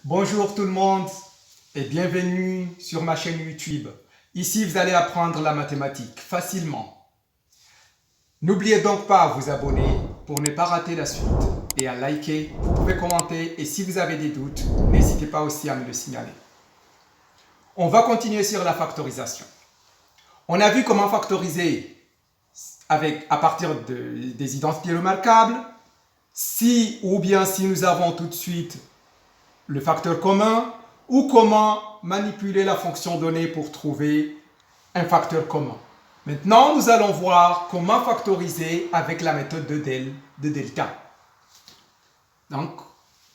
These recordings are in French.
Bonjour tout le monde et bienvenue sur ma chaîne YouTube. Ici, vous allez apprendre la mathématique facilement. N'oubliez donc pas à vous abonner pour ne pas rater la suite et à liker. Vous pouvez commenter et si vous avez des doutes, n'hésitez pas aussi à me le signaler. On va continuer sur la factorisation. On a vu comment factoriser à partir des identités remarquables. Si nous avons tout de suite le facteur commun ou comment manipuler la fonction donnée pour trouver un facteur commun. Maintenant, nous allons voir comment factoriser avec la méthode de delta. Donc,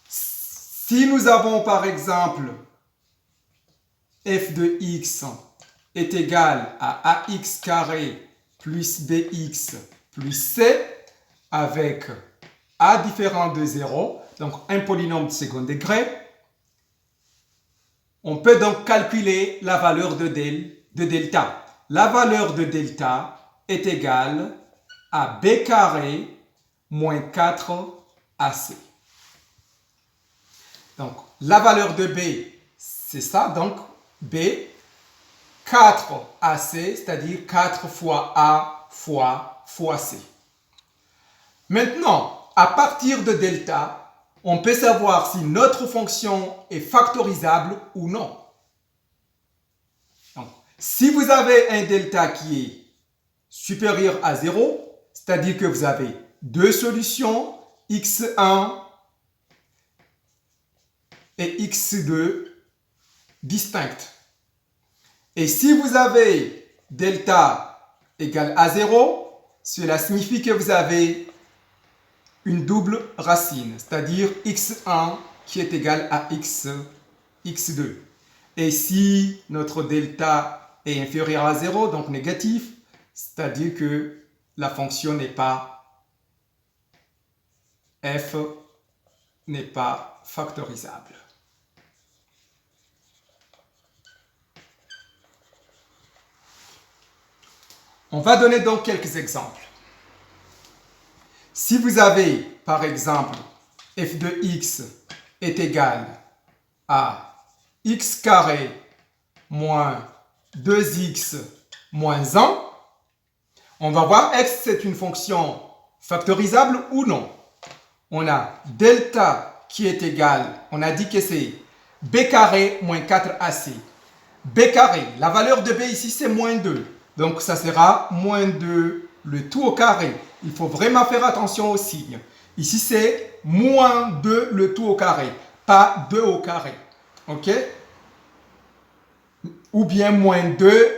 si nous avons par exemple f de x est égal à ax carré plus bx plus c avec a différent de 0, donc un polynôme de second degré, on peut donc calculer la valeur de delta. La valeur de delta est égale à b carré moins 4ac. Donc, la valeur de b, c'est ça, donc b, 4ac, c'est-à-dire 4 fois a fois c. Maintenant, à partir de delta, on peut savoir si notre fonction est factorisable ou non. Donc, si vous avez un delta qui est supérieur à 0, c'est-à-dire que vous avez deux solutions, x1 et x2 distinctes. Et si vous avez delta égale à 0, cela signifie que vous avez une double racine, c'est-à-dire x1 qui est égal à x2. Et si notre delta est inférieur à 0, donc négatif, c'est-à-dire que la fonction n'est pas f n'est pas factorisable. On va donner donc quelques exemples. Si vous avez, par exemple, f de x est égal à x carré moins 2x moins 1, on va voir est-ce que c'est une fonction factorisable ou non. On a delta qui est égal, on a dit que c'est b carré moins 4ac. b carré, la valeur de b ici c'est moins 2, donc ça sera moins 2 le tout au carré. Il faut vraiment faire attention au signe. Ici, c'est moins 2 le tout au carré, pas 2 au carré. OK? Ou bien moins 2,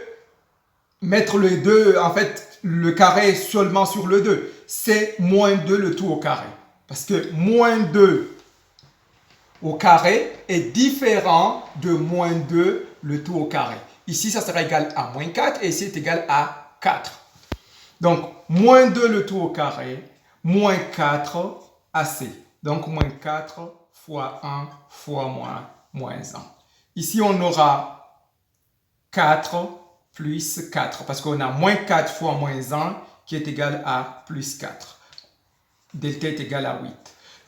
mettre le 2, en fait, le carré seulement sur le 2. C'est moins 2 le tout au carré. Parce que moins 2 au carré est différent de moins 2 le tout au carré. Ici, ça sera égal à moins 4 et ici, c'est égal à 4. Donc, moins 2 le tout au carré, moins 4 ac. Donc, moins 4 fois 1 fois moins 1. Ici, on aura 4 plus 4, parce qu'on a moins 4 fois moins 1 qui est égal à plus 4. Delta est égal à 8.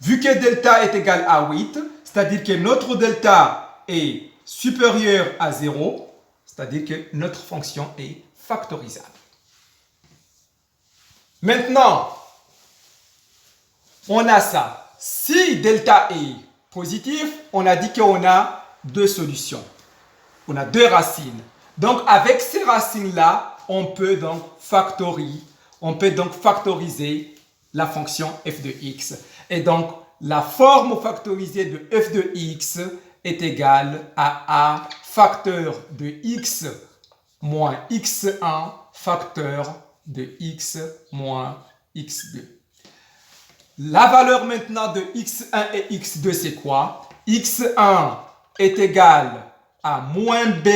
Vu que delta est égal à 8, c'est-à-dire que notre delta est supérieur à 0, c'est-à-dire que notre fonction est factorisable. Maintenant, on a ça. Si delta est positif, on a dit qu'on a deux solutions. On a deux racines. Donc, avec ces racines-là, on peut donc factoriser la fonction f de x. Et donc, la forme factorisée de f de x est égale à a facteur de x moins x1 facteur de x moins x2. La valeur maintenant de x1 et x2, c'est quoi? x1 est égal à moins b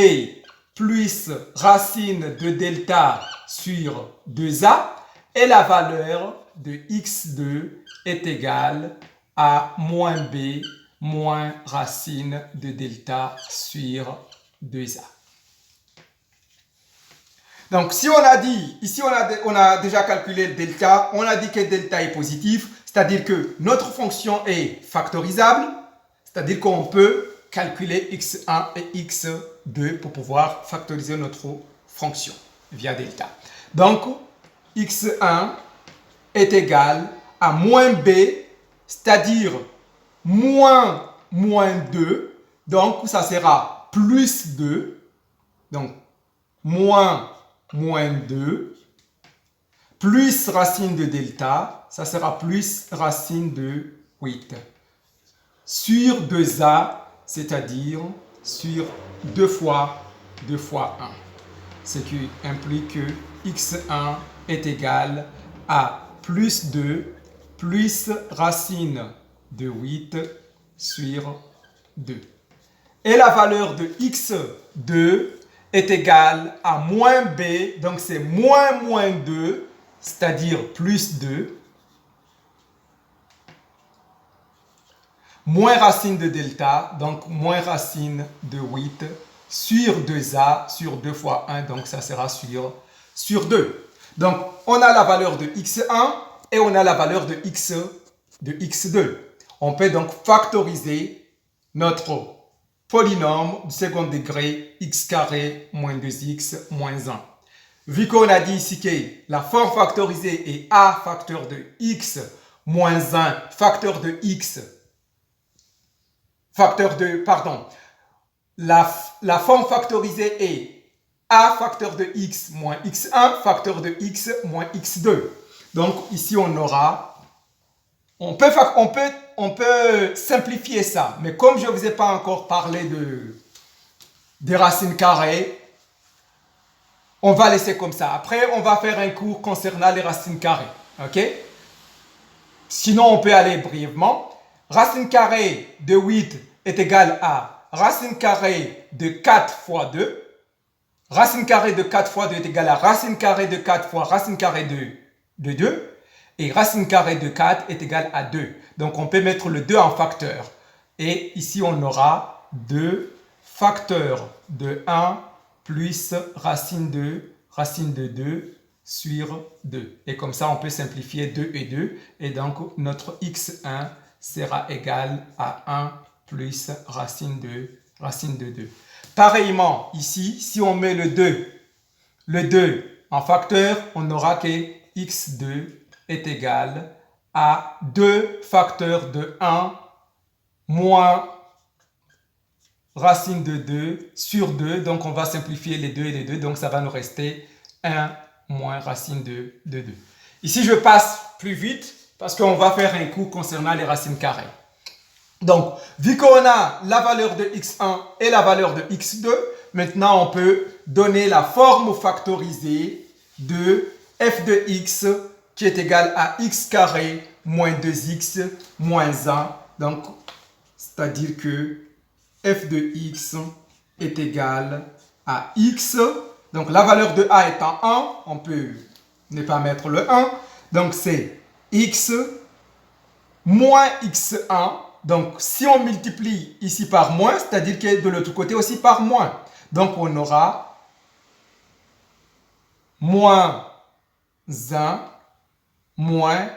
plus racine de delta sur 2a et la valeur de x2 est égale à moins b moins racine de delta sur 2a. Donc, si on a dit, ici on a déjà calculé le delta, on a dit que delta est positif, c'est-à-dire que notre fonction est factorisable, c'est-à-dire qu'on peut calculer x1 et x2 pour pouvoir factoriser notre fonction via delta. Donc, x1 est égal à moins b, c'est-à-dire moins 2. Donc, ça sera plus 2. Donc, moins 2 plus racine de delta, ça sera plus racine de 8 sur 2a, c'est-à-dire sur 2 fois 1. Ce qui implique que x1 est égal à plus 2 plus racine de 8 sur 2. Et la valeur de x2 est égale à moins b, donc c'est moins 2, c'est-à-dire plus 2, moins racine de delta, donc moins racine de 8, sur 2a, sur 2 fois 1, donc ça sera sur 2. Donc, on a la valeur de x1 et on a la valeur de x2. On peut donc factoriser notre polynôme du second degré x carré moins 2x moins 1. Vu qu'on a dit ici que la forme factorisée est a facteur de x moins 1 facteur de x, la forme factorisée est a facteur de x moins x1 facteur de x moins x2. Donc ici on aura, on peut simplifier ça, mais comme je ne vous ai pas encore parlé des racines carrées, on va laisser comme ça. Après, on va faire un cours concernant les racines carrées. Ok? Sinon, on peut aller brièvement. Racine carrée de 8 est égale à racine carrée de 4 fois 2. Racine carrée de 4 fois 2 est égale à racine carrée de 4 fois racine carrée de 2. Et racine carrée de 4 est égale à 2. Donc, on peut mettre le 2 en facteur. Et ici, on aura 2 facteurs de 1 plus racine de 2 sur 2. Et comme ça, on peut simplifier 2 et 2. Et donc, notre x1 sera égal à 1 plus racine de 2. Pareillement, ici, si on met le 2 en facteur, on aura que x2 est égal à 2 facteurs de 1 moins racine de 2 sur 2. Donc, on va simplifier les 2 et les 2. Donc, ça va nous rester 1 moins racine de 2. Ici, je passe plus vite parce qu'on va faire un cours concernant les racines carrées. Donc, vu qu'on a la valeur de x1 et la valeur de x2, maintenant, on peut donner la forme factorisée de f de x qui est égale à x carré moins 2x moins 1. Donc, c'est-à-dire que f de x est égal à x. Donc, la valeur de a étant 1, on peut ne pas mettre le 1. Donc, c'est x moins x1. Donc, si on multiplie ici par moins, c'est-à-dire que de l'autre côté aussi par moins. Donc, on aura moins 1 moins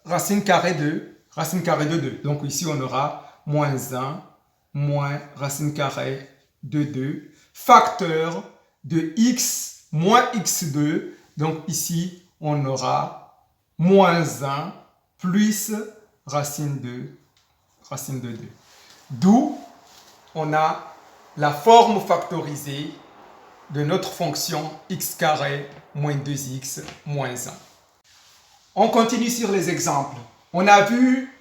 racine carrée de 2. Donc, ici, on aura moins 1 moins racine carrée de 2 facteur de x moins x2. Donc, ici, on aura moins 1 plus racine de 2. D'où on a la forme factorisée de notre fonction x carré moins 2x moins 1. On continue sur les exemples. On a vu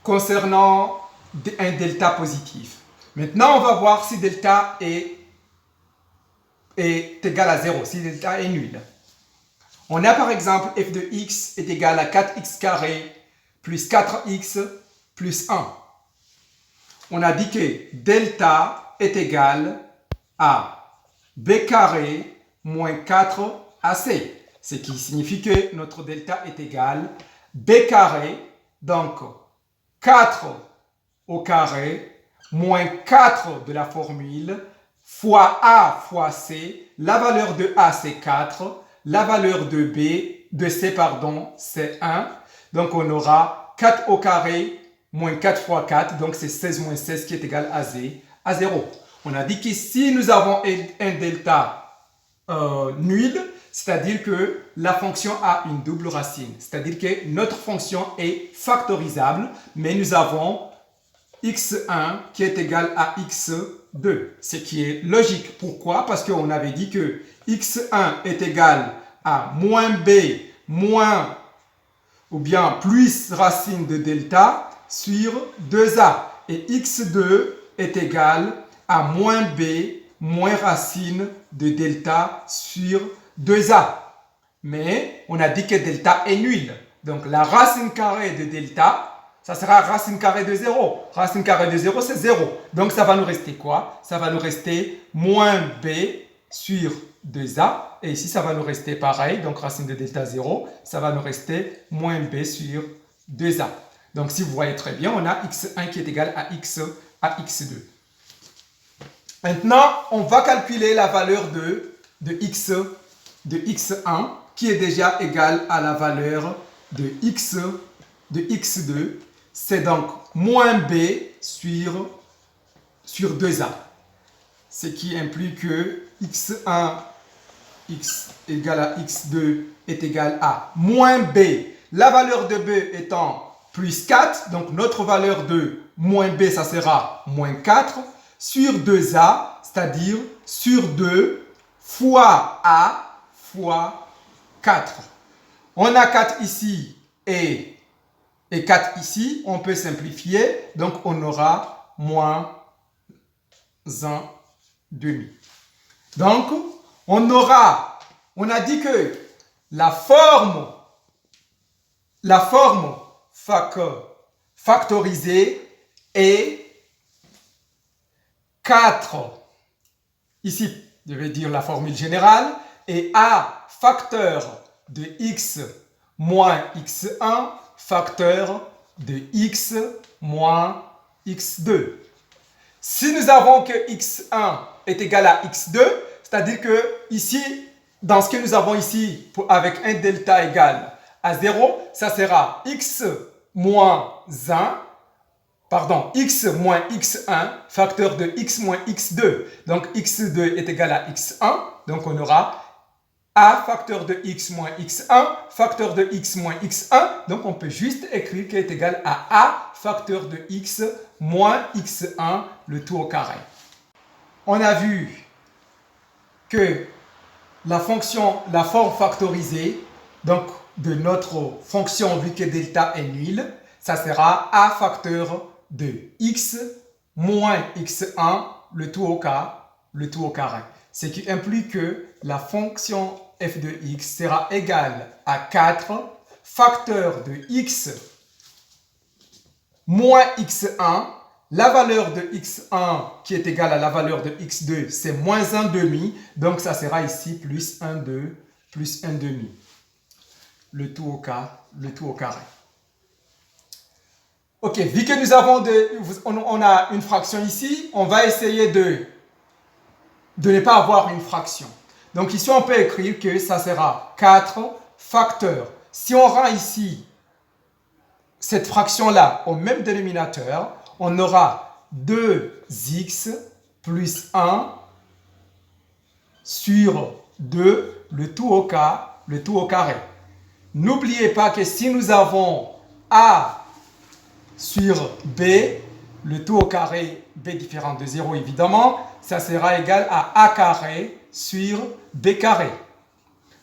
concernant un delta positif. Maintenant, on va voir si delta est égal à 0, si delta est nul. On a par exemple f de x est égal à 4x carré plus 4x plus 1. On a dit que delta est égal à b carré moins 4ac. Ce qui signifie que notre delta est égal b carré, donc 4 au carré, moins 4 de la formule, fois a fois c. La valeur de a, c'est 4. La valeur de b, de c, pardon, c'est 1. Donc, on aura 4 au carré moins 4 fois 4, donc c'est 16 moins 16 qui est égal à 0. On a dit que si nous avons un delta nul, c'est-à-dire que la fonction a une double racine. C'est-à-dire que notre fonction est factorisable, mais nous avons x1 qui est égal à x2. Ce qui est logique. Pourquoi? Parce qu'on avait dit que x1 est égal à moins b moins ou bien plus racine de delta sur 2a. Et x2 est égal à moins b moins racine de delta sur 2a. Mais on a dit que delta est nul. Donc la racine carrée de delta, ça sera racine carrée de 0. Racine carrée de 0, c'est 0. Donc ça va nous rester quoi? Ça va nous rester moins b sur 2a. Et ici, ça va nous rester pareil. Donc racine de delta 0, ça va nous rester moins b sur 2a. Donc si vous voyez très bien, on a x1 qui est égal à x2. Maintenant, on va calculer la valeur de x1 qui est déjà égale à la valeur de x2. C'est donc moins b sur 2a. Ce qui implique que x1 x égale à x2 est égal à moins b. La valeur de b étant plus 4, donc notre valeur de moins b, ça sera moins 4 sur 2a, c'est-à-dire sur 2 fois a fois 4. On a 4 ici et 4 ici. On peut simplifier. Donc, on aura moins 1 demi. Donc, on a dit que la forme factorisée est 4. Ici, je vais dire la formule générale. Et a facteur de x moins x1 facteur de x moins x2. Si nous avons que x1 est égal à x2, c'est-à-dire que ici, dans ce que nous avons ici, avec un delta égal à 0, ça sera x moins x1 facteur de x moins x2. Donc x2 est égal à x1, donc on aura a facteur de x moins x1 facteur de x moins x1. Donc on peut juste écrire qu'il est égal à a facteur de x moins x1 le tout au carré. On a vu que la forme factorisée donc de notre fonction, vu que delta est nul, ça sera a facteur de x moins x1 le tout au carré. Ce qui implique que la fonction f de x sera égale à 4 facteur de x moins x1. La valeur de x1 qui est égale à la valeur de x2, c'est moins 1 demi. Donc ça sera ici plus 1 demi. Le tout au carré. Ok, vu que nous avons on a une fraction ici, on va essayer de ne pas avoir une fraction. Donc ici, on peut écrire que ça sera 4 facteurs. Si on rend ici cette fraction-là au même dénominateur, on aura 2x plus 1 sur 2, le tout au carré. N'oubliez pas que si nous avons a sur b, le tout au carré, b différent de 0 évidemment, ça sera égal à a carré sur b carré.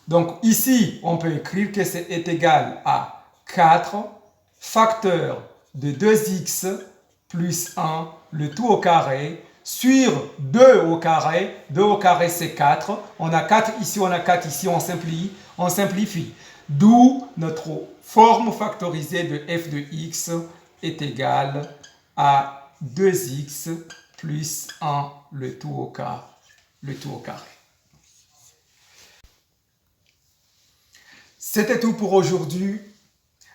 Donc ici, on peut écrire que c'est égal à 4 facteur de 2x plus 1, le tout au carré, sur 2 au carré. 2 au carré, c'est 4. On a 4 ici, on a 4 ici, on simplifie. D'où notre forme factorisée de f de x est égale à 2x plus 1, le tout au carré. C'était tout pour aujourd'hui.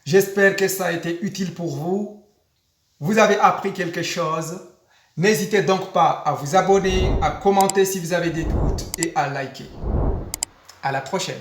J'espère que ça a été utile pour vous. Vous avez appris quelque chose. N'hésitez donc pas à vous abonner, à commenter si vous avez des doutes et à liker. À la prochaine.